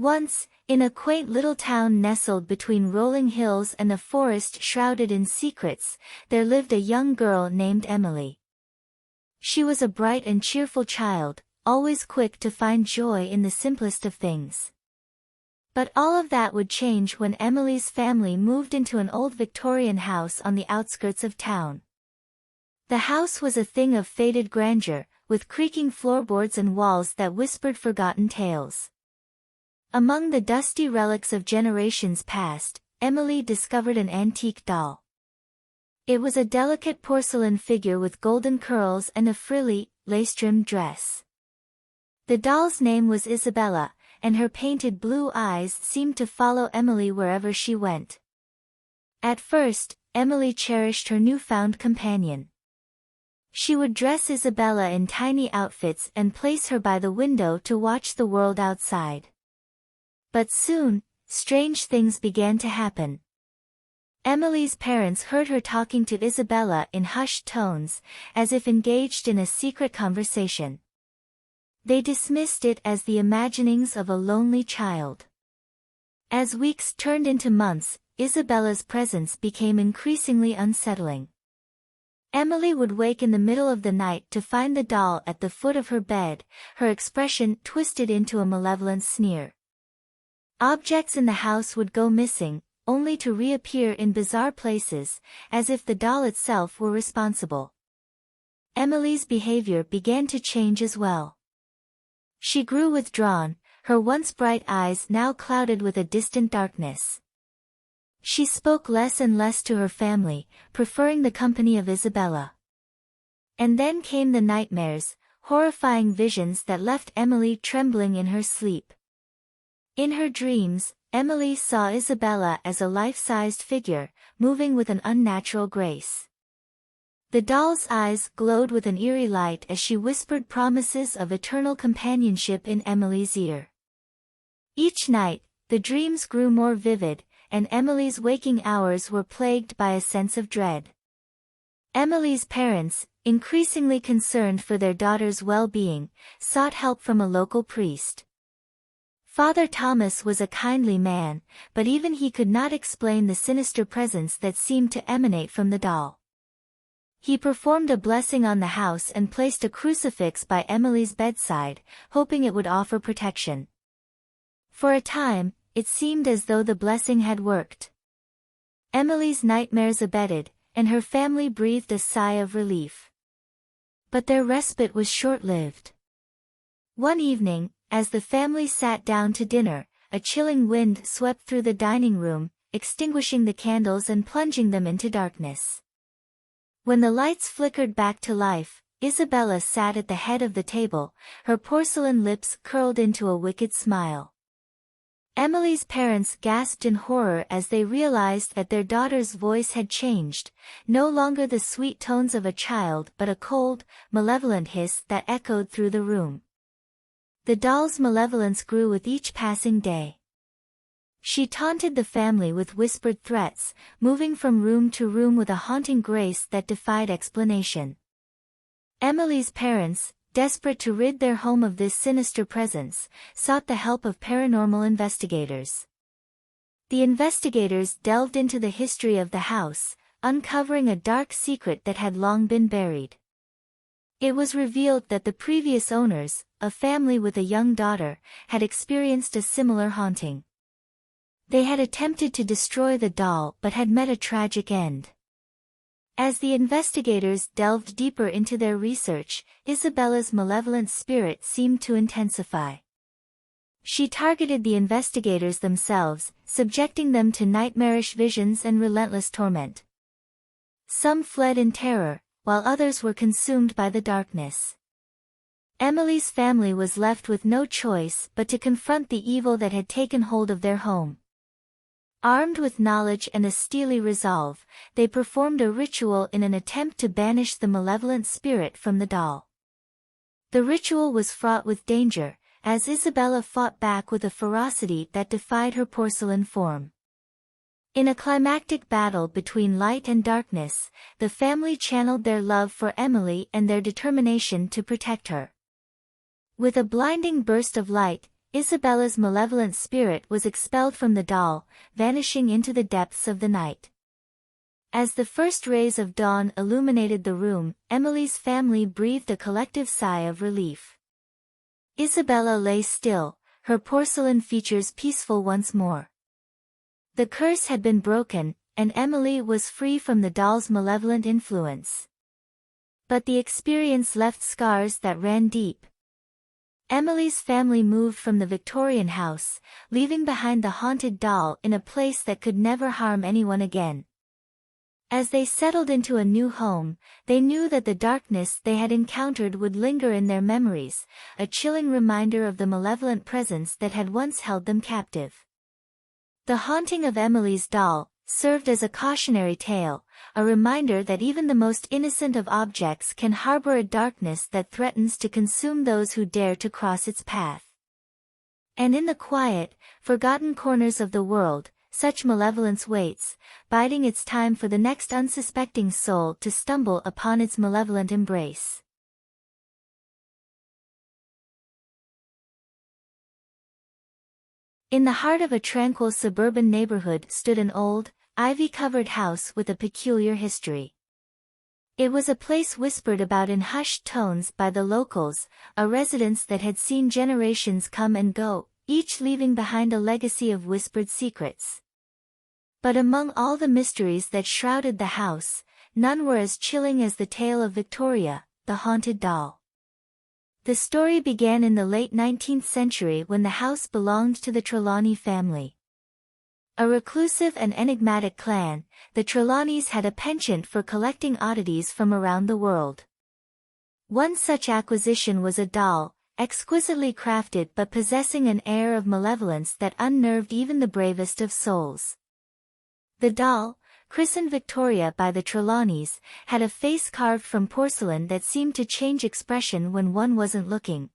Once, in a quaint little town nestled between rolling hills and a forest shrouded in secrets, there lived a young girl named Emily. She was a bright and cheerful child, always quick to find joy in the simplest of things. But all of that would change when Emily's family moved into an old Victorian house on the outskirts of town. The house was a thing of faded grandeur, with creaking floorboards and walls that whispered forgotten tales. Among the dusty relics of generations past, Emily discovered an antique doll. It was a delicate porcelain figure with golden curls and a frilly, lace-trimmed dress. The doll's name was Isabella, and her painted blue eyes seemed to follow Emily wherever she went. At first, Emily cherished her newfound companion. She would dress Isabella in tiny outfits and place her by the window to watch the world outside. But soon, strange things began to happen. Emily's parents heard her talking to Isabella in hushed tones, as if engaged in a secret conversation. They dismissed it as the imaginings of a lonely child. As weeks turned into months, Isabella's presence became increasingly unsettling. Emily would wake in the middle of the night to find the doll at the foot of her bed, her expression twisted into a malevolent sneer. Objects in the house would go missing, only to reappear in bizarre places, as if the doll itself were responsible. Emily's behavior began to change as well. She grew withdrawn, her once bright eyes now clouded with a distant darkness. She spoke less and less to her family, preferring the company of Isabella. And then came the nightmares, horrifying visions that left Emily trembling in her sleep. In her dreams, Emily saw Isabella as a life-sized figure, moving with an unnatural grace. The doll's eyes glowed with an eerie light as she whispered promises of eternal companionship in Emily's ear. Each night, the dreams grew more vivid, and Emily's waking hours were plagued by a sense of dread. Emily's parents, increasingly concerned for their daughter's well-being, sought help from a local priest. Father Thomas was a kindly man, but even he could not explain the sinister presence that seemed to emanate from the doll. He performed a blessing on the house and placed a crucifix by Emily's bedside, hoping it would offer protection. For a time, it seemed as though the blessing had worked. Emily's nightmares abated, and her family breathed a sigh of relief. But their respite was short-lived. One evening, as the family sat down to dinner, a chilling wind swept through the dining room, extinguishing the candles and plunging them into darkness. When the lights flickered back to life, Isabella sat at the head of the table, her porcelain lips curled into a wicked smile. Emily's parents gasped in horror as they realized that their daughter's voice had changed, no longer the sweet tones of a child but a cold, malevolent hiss that echoed through the room. The doll's malevolence grew with each passing day. She taunted the family with whispered threats, moving from room to room with a haunting grace that defied explanation. Emily's parents, desperate to rid their home of this sinister presence, sought the help of paranormal investigators. The investigators delved into the history of the house, uncovering a dark secret that had long been buried. It was revealed that the previous owners, a family with a young daughter, had experienced a similar haunting. They had attempted to destroy the doll but had met a tragic end. As the investigators delved deeper into their research, Isabella's malevolent spirit seemed to intensify. She targeted the investigators themselves, subjecting them to nightmarish visions and relentless torment. Some fled in terror, while others were consumed by the darkness. Emily's family was left with no choice but to confront the evil that had taken hold of their home. Armed with knowledge and a steely resolve, they performed a ritual in an attempt to banish the malevolent spirit from the doll. The ritual was fraught with danger, as Isabella fought back with a ferocity that defied her porcelain form. In a climactic battle between light and darkness, the family channeled their love for Emily and their determination to protect her. With a blinding burst of light, Isabella's malevolent spirit was expelled from the doll, vanishing into the depths of the night. As the first rays of dawn illuminated the room, Emily's family breathed a collective sigh of relief. Isabella lay still, her porcelain features peaceful once more. The curse had been broken, and Emily was free from the doll's malevolent influence. But the experience left scars that ran deep. Emily's family moved from the Victorian house, leaving behind the haunted doll in a place that could never harm anyone again. As they settled into a new home, they knew that the darkness they had encountered would linger in their memories, a chilling reminder of the malevolent presence that had once held them captive. The haunting of Emily's doll served as a cautionary tale, a reminder that even the most innocent of objects can harbor a darkness that threatens to consume those who dare to cross its path. And in the quiet, forgotten corners of the world, such malevolence waits, biding its time for the next unsuspecting soul to stumble upon its malevolent embrace. In the heart of a tranquil suburban neighborhood stood an old, ivy-covered house with a peculiar history. It was a place whispered about in hushed tones by the locals, a residence that had seen generations come and go, each leaving behind a legacy of whispered secrets. But among all the mysteries that shrouded the house, none were as chilling as the tale of Victoria, the haunted doll. The story began in the late 19th century when the house belonged to the Trelawney family. A reclusive and enigmatic clan, the Trelawneys had a penchant for collecting oddities from around the world. One such acquisition was a doll, exquisitely crafted but possessing an air of malevolence that unnerved even the bravest of souls. The doll, christened Victoria by the Trelawneys, had a face carved from porcelain that seemed to change expression when one wasn't looking.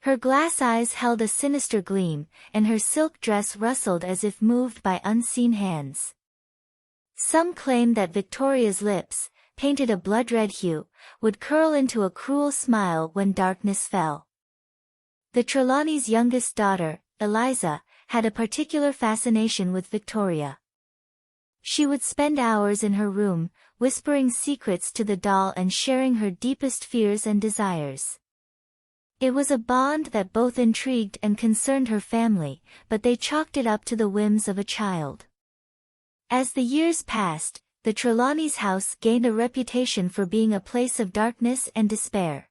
Her glass eyes held a sinister gleam, and her silk dress rustled as if moved by unseen hands. Some claimed that Victoria's lips, painted a blood-red hue, would curl into a cruel smile when darkness fell. The Trelawney's youngest daughter, Eliza, had a particular fascination with Victoria. She would spend hours in her room, whispering secrets to the doll and sharing her deepest fears and desires. It was a bond that both intrigued and concerned her family, but they chalked it up to the whims of a child. As the years passed, the Trelawney's house gained a reputation for being a place of darkness and despair.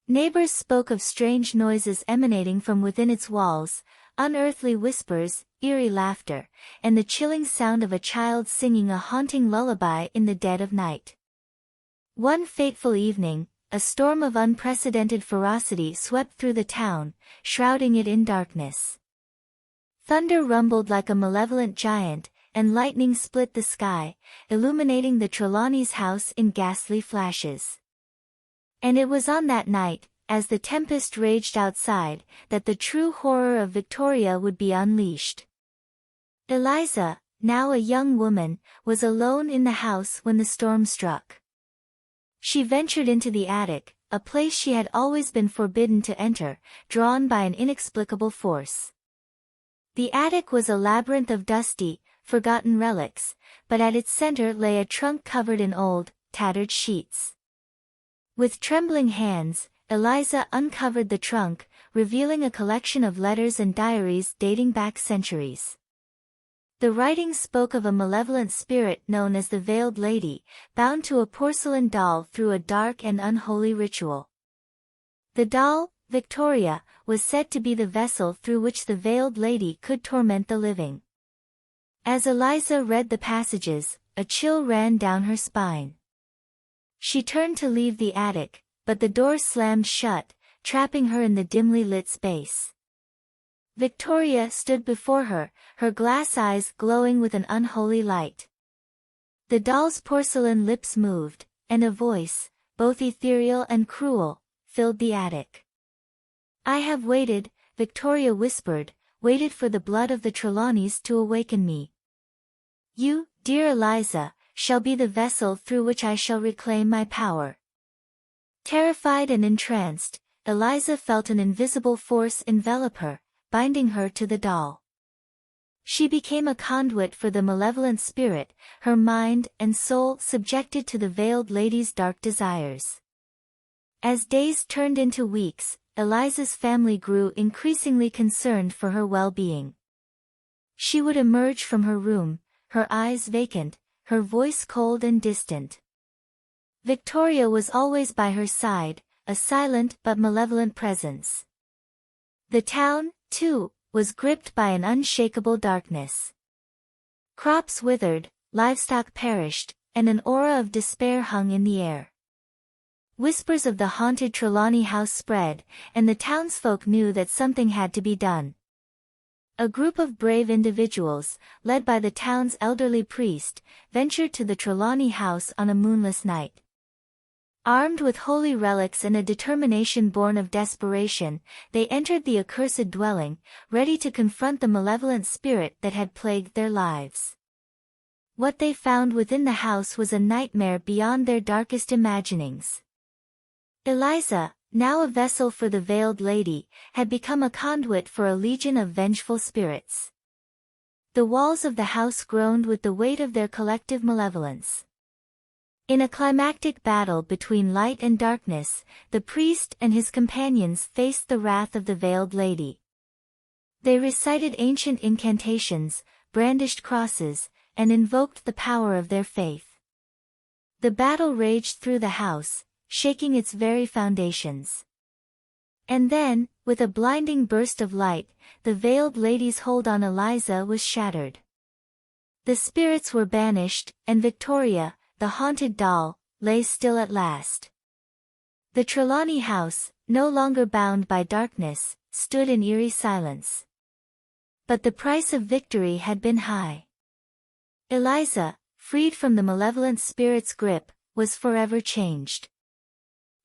Neighbors spoke of strange noises emanating from within its walls, unearthly whispers, eerie laughter, and the chilling sound of a child singing a haunting lullaby in the dead of night. One fateful evening, a storm of unprecedented ferocity swept through the town, shrouding it in darkness. Thunder rumbled like a malevolent giant, and lightning split the sky, illuminating the Trelawney's house in ghastly flashes. And it was on that night, as the tempest raged outside, that the true horror of Victoria would be unleashed. Eliza, now a young woman, was alone in the house when the storm struck. She ventured into the attic, a place she had always been forbidden to enter, drawn by an inexplicable force. The attic was a labyrinth of dusty, forgotten relics, but at its center lay a trunk covered in old, tattered sheets. With trembling hands, Eliza uncovered the trunk, revealing a collection of letters and diaries dating back centuries. The writing spoke of a malevolent spirit known as the Veiled Lady, bound to a porcelain doll through a dark and unholy ritual. The doll, Victoria, was said to be the vessel through which the Veiled Lady could torment the living. As Eliza read the passages, a chill ran down her spine. She turned to leave the attic, but the door slammed shut, trapping her in the dimly lit space. Victoria stood before her, her glass eyes glowing with an unholy light. The doll's porcelain lips moved, and a voice, both ethereal and cruel, filled the attic. "I have waited," Victoria whispered, "waited for the blood of the Trelawneys to awaken me. You, dear Eliza, shall be the vessel through which I shall reclaim my power." Terrified and entranced, Eliza felt an invisible force envelop her, binding her to the doll. She became a conduit for the malevolent spirit, her mind and soul subjected to the veiled lady's dark desires. As days turned into weeks, Eliza's family grew increasingly concerned for her well-being. She would emerge from her room, her eyes vacant, her voice cold and distant. Victoria was always by her side, a silent but malevolent presence. The town, too, was gripped by an unshakable darkness. Crops withered, livestock perished, and an aura of despair hung in the air. Whispers of the haunted Trelawney house spread, and the townsfolk knew that something had to be done. A group of brave individuals, led by the town's elderly priest, ventured to the Trelawney house on a moonless night. Armed with holy relics and a determination born of desperation, they entered the accursed dwelling, ready to confront the malevolent spirit that had plagued their lives. What they found within the house was a nightmare beyond their darkest imaginings. Eliza, now a vessel for the veiled lady, had become a conduit for a legion of vengeful spirits. The walls of the house groaned with the weight of their collective malevolence. In a climactic battle between light and darkness, the priest and his companions faced the wrath of the veiled lady. They recited ancient incantations, brandished crosses, and invoked the power of their faith. The battle raged through the house, shaking its very foundations. And then, with a blinding burst of light, the veiled lady's hold on Eliza was shattered. The spirits were banished, and Victoria, the haunted doll, lay still at last. The Trelawney house, no longer bound by darkness, stood in eerie silence. But the price of victory had been high. Eliza, freed from the malevolent spirit's grip, was forever changed.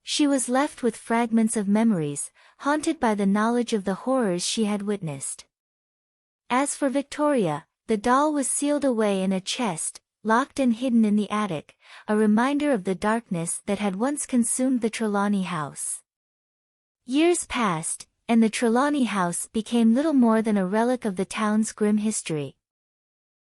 She was left with fragments of memories, haunted by the knowledge of the horrors she had witnessed. As for Victoria, the doll was sealed away in a chest, locked and hidden in the attic, a reminder of the darkness that had once consumed the Trelawney house. Years passed, and the Trelawney house became little more than a relic of the town's grim history.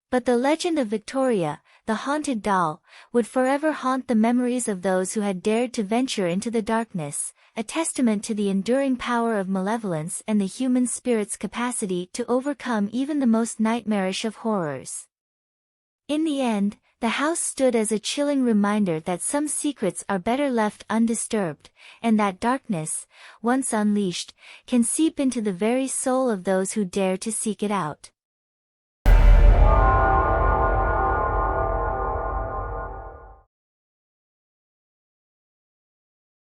But the legend of Victoria, the haunted doll, would forever haunt the memories of those who had dared to venture into the darkness, a testament to the enduring power of malevolence and the human spirit's capacity to overcome even the most nightmarish of horrors. In the end, the house stood as a chilling reminder that some secrets are better left undisturbed, and that darkness, once unleashed, can seep into the very soul of those who dare to seek it out.